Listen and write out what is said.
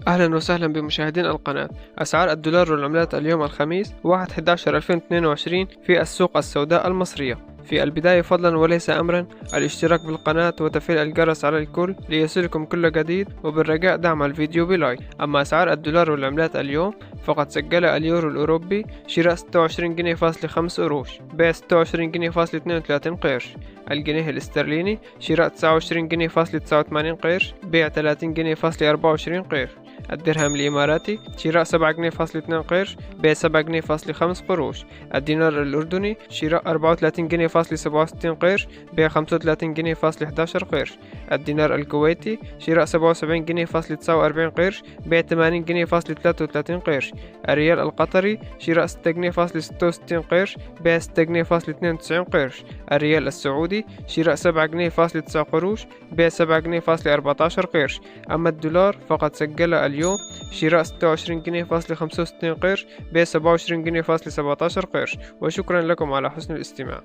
أهلا وسهلا بمشاهدين القناة. أسعار الدولار والعملات اليوم الخميس 1/11/2022 في السوق السوداء المصرية. في البداية فضلا وليس أمرا الاشتراك بالقناة وتفعيل الجرس على الكل ليصلكم كل جديد، وبالرجاء دعم الفيديو بلايك. أما أسعار الدولار والعملات اليوم، فقد سجل اليورو الأوروبي شراء 26 جنيه فاصل 5 قروش، بيع 26 جنيه فاصل 32 قرش. الجنيه الاسترليني شراء 29 جنيه فاصل 89 قرش، بيع 30 جنيه فاصل 24 قرش. الدرهم الإماراتي شراء 7 جنيه فاصل 2 قرش، بيع 7 جنيه فاصل 5 قروش. الدينار الأردني شراء 34 جنيه فاصل 67 قرش، بيع 35 جنيه فاصل 11 قرش. الدينار الكويتي شراء 77 جنيه فاصل 49 قرش، بيع 80 جنيه فاصل 33 قرش. الريال القطري شراء 6 جنيه فاصل 66 قرش، بيع 6 جنيه فاصل 92 قرش. الريال السعودي شراء 7 جنيه فاصل 9 قروش، بيع 7 جنيه فاصل 14 قرش. أما الدولار فقد سجل اليوم شراء 26 جنيه فاصل 65 قرش، بيع 27 جنيه فاصل 17 قرش. وشكرا لكم على حسن الاستماع.